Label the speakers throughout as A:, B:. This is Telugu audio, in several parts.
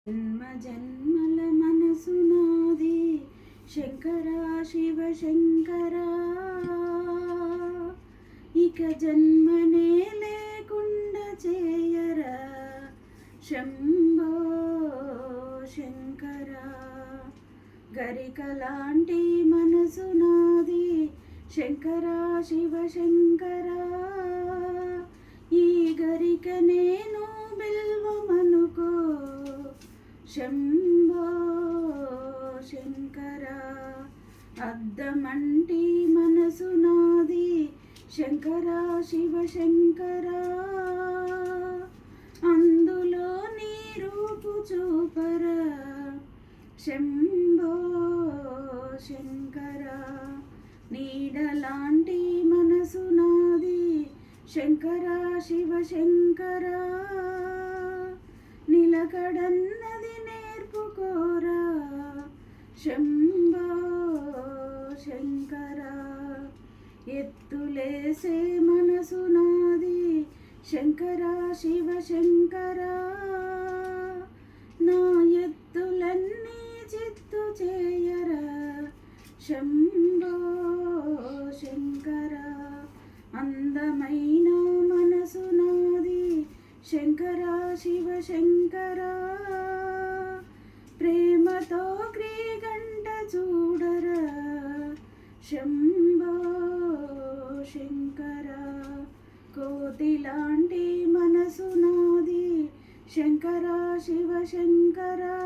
A: జన్మ జన్మల మనసు నాది శంకరా శివ శంకరా, ఇక జన్మనే లేకుండా చేయరా శంభో శంకరా. గరికలాంటి మనసు నాది శంకరా శివ శంకరా, ఈ గరిక నేను బిల్వమనుకో శంభో శంకరా. అద్దమంటి మనసు నాది శంకరా శివ శంకరా, అందులో నీ రూపు చూపరా శంభో శంకరా. నీడలాంటి మనసు నాది శంకరా శివ శంకరా, నిలకడన్నది నేర్పుకోరా శంభో శంకరా. ఎత్తులేసే మనసు నాది శంకరా శివ శంకరా, నా ఎత్తులన్నీ చిత్తు చేయరా శంభో శంకరా. అందమైన మనసు నాది శంకరా శివ శంకరా, ప్రేమతో క్రీగంట చూడరా శంభో శంకరా. కోతిలాంటి మనసు నాది శంకరా శివ శంకరా,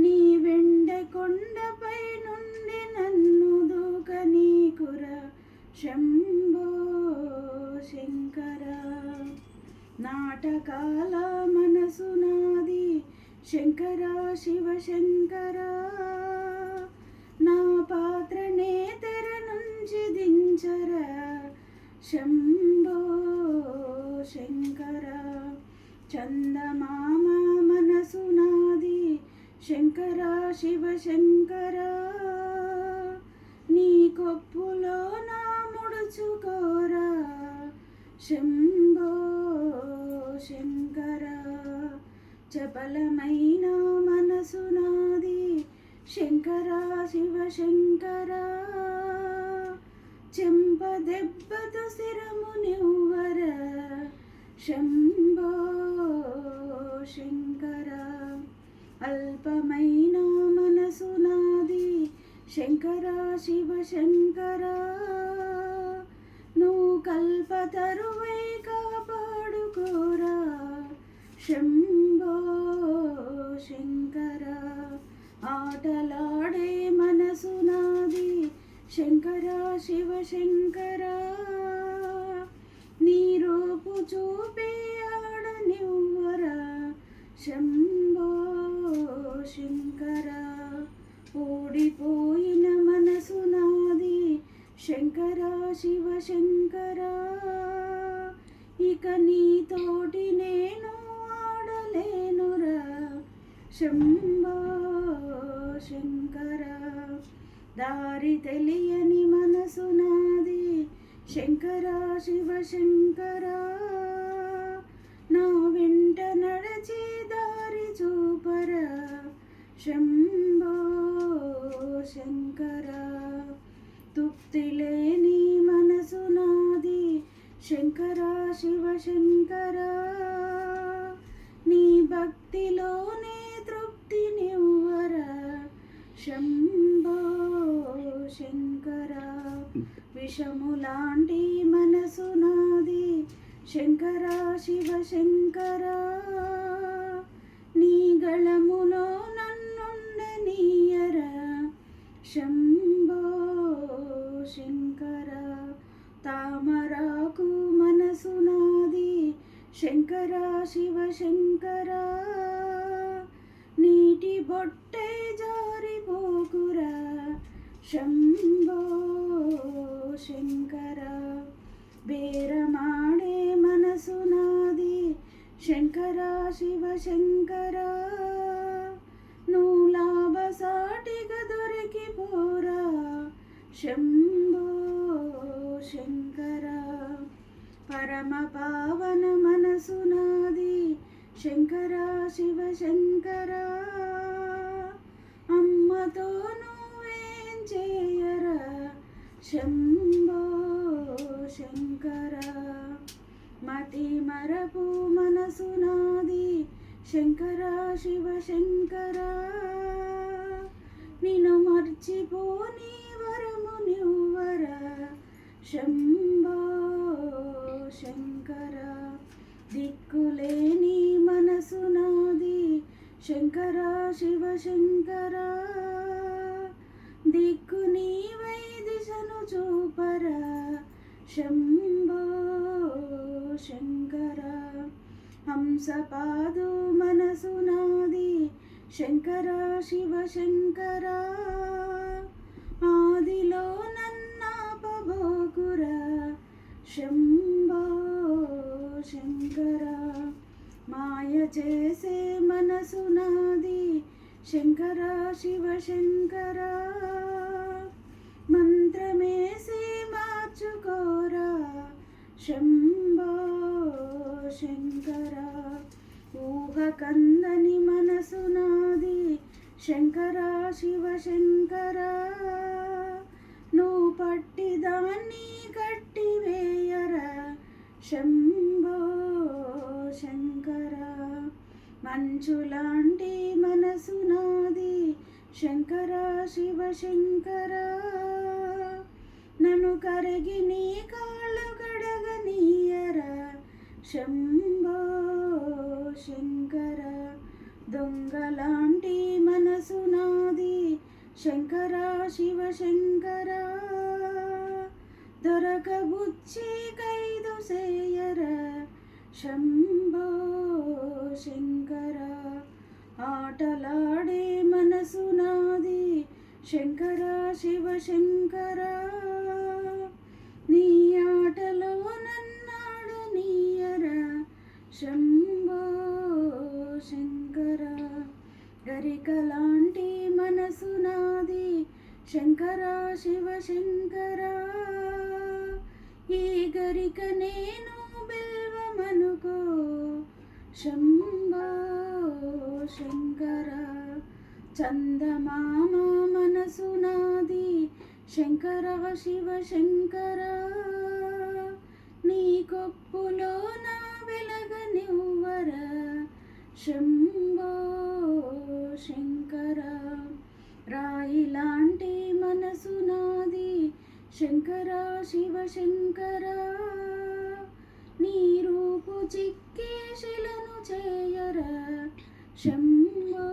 A: నీ వెండ కొండపై నుండి నన్ను దూకనీకురా శంభో శంకరా. నాటకాల మనసు నాది శంకరా శివ శంకరా, నా పాత్రనే తెర నుంచి దించరా శంభో శంకరా. చందమామ మనసు నాది శంకరా శివ శంకరా, నీ కొప్పులో నా ముడుచుకోరా శంభో శంకరా. చపలమైన మనసు నాది శంకరా శివ శంకరా, చెంప దెబ్బతో శిరము నివ్వరా శంభో శంకరా. అల్పమైన మనసు నాది శంకరా శివ శంకరా, నువ్వు కల్పతరువై కాపాడుకోరా శంభో శంకరా. ఆటలాడే మనసు నాది శంకరా శివ శంకరా, నీ రూపు చూపి ఆడనివ్వరా శంభో శంకరా. ఓడిపోయిన మనసు నాది శంకరా శివ శంకరా, ఇక నీతోటి నేను ఆడలేనురా శంభో శంకరా. దారి తెలియని మనసు నాది శంకరా శివ శంకరా, నా వెంట నడచి దారి చూపరా శంభో శంకరా. తృప్తి లేని మనసు నాది శంకరా శివ శంకరా, నీ భక్తిలోనే తృప్తినివ్వరా శంభో శంకరా. విషములాంటి మనసు నాది శంకరా శివ శంకరా, నీ గళములో నన్నుండనీయరా శంభో శంకరా. తామరాకు మనసు నాది శంకరా శివ శంకరా, నీటి బొట్టే జారిపోకురా శంభో శంకరా. బేరమాడే మనసు నాది శంకరా శివ శంకరా, నువ్వు లాభసాటిగా దొరికిపోరా శంభో శంకరా. పరమ పావన మనసు నాది శంకరా శివ శంకర అమ్మతో నువ్వేం చేయరా శంభో శంకర మతి మరపు మనసు నాది శంకర శివ శంకర నిన్ను మర్చిపోని వరము నివ్వర శంభో శంకర దిక్కులేని మనసు నాది శంకర శివ శంకర దిక్కు నీవై దిశను చూపరా శంభో శంకర హంసపాదు మనసు నాది శంకర శివ శంకర ఆదిలో నన్నాపబోకురా శంభో శంకర మాయ చేసే మనసు నాది శంకర శివ శంకర మంత్రమేసి మార్చుకోరా శంభో శంకర ఊహ కందని మనసు నాది శంకర శివ శంకర నువ్వు పట్టి దాన్ని కట్టివేయరా శంభో శంకర మంచులాంటి మనసు నాది శంకర శివ శంకర నన్ను కరిగి నీ కాళ్ళు కడగనీయరా శంభో శంకర దొంగలాంటి మనసు నాది శంకర శివ శంకర దొరకబుచ్చి ఖైదు సేయరా శంభో శంకర ఆటలాడే మనసు నాది శంకర శివ శంకర నీ ఆటలో నన్నాడనీయరా శంభో శంకర గరికలాంటి మనసు నాది శంకర శివ శంకర ఈ గరిక నేను బిల్వమనుకో శంభో శంకర చందమామ మనసు నాది శంకర శివ శంకర నీ కొప్పులో నా వెలగనివ్వరా శంభో శంకర రాయిలాంటి మనసు నాది శంకర శివ శంకర నీ రూపు చిక్కి శిలను చేయరా శంభో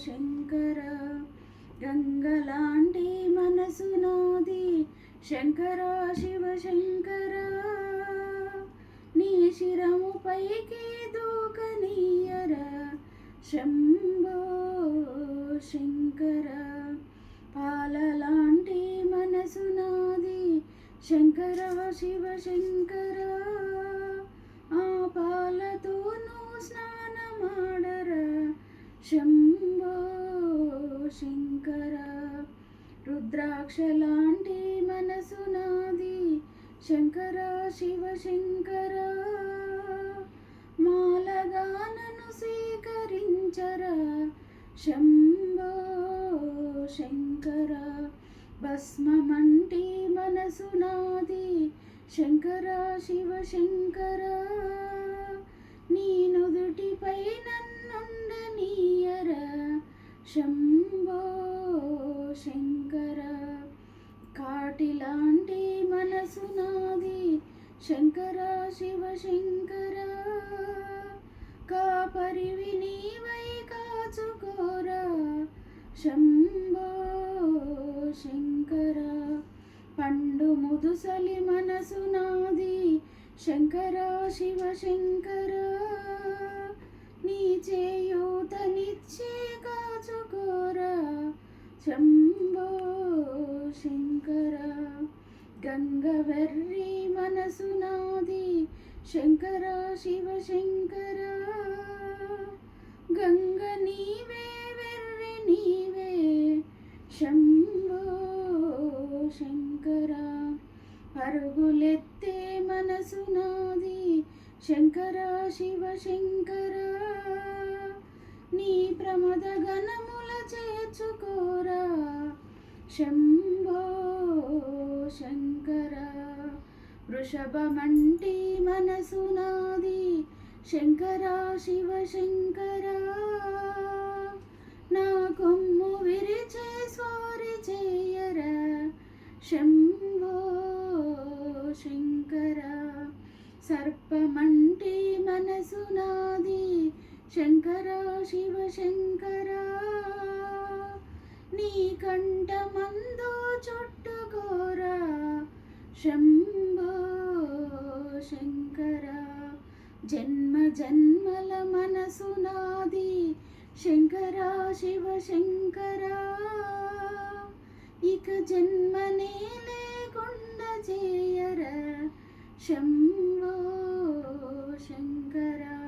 A: శంకర గంగలాంటి మనసు నాది శంకర శివ శంకర నీ శిరము పైకి దూకనీయరా శంభో శంకర పాలలాంటి మనసు నాది శంకర శివ శంకర ఆ పాలతో నువ్వు స్నానమాడరా శంభో శంకర రుద్రాక్షలాంటి మనసు నాది శంకర శివ శంకర మాలగా నన్ను స్వీకరించరా శంభో శంకర భస్మమంటి మనసు నాది శంకర శివ శంకర నీ నుదుటిపై నన్నుండనీయరా శంభో శంకర కాటిలాంటి మనసు నాది శంకర శివ శంకర కాపరివి నీవై కాచుకోరా శంభో శంకర పండు ముదుసలి మనసు నాది శంకర శివ శంకర నీ చేయూతనిచ్చే కాచుకోరా శంభో శంకర గంగవెర్రి మనసు నాది శంకర శివ శంకర గంగ నీవే వెర్రి నీవే శంభో శంకర పరుగులెత్తే మనసు నాది శంకర శివ శంకర శంభో శంకర. వృషభమంటి మనసు నాది శంకర శివ శంకర. నా కొమ్ము విరిచే స్వారి చేయర శంభో శంకర. సర్పమంటి మనసు నాది శంకర శివ శంకర. నీ కంఠమందు చుట్టుకోరా శంభో శంకర. జన్మ జన్మల మనసు నాది శంకర శివ శంకర. ఇక జన్మనే లేకుండా చేయర శంభో శంకర.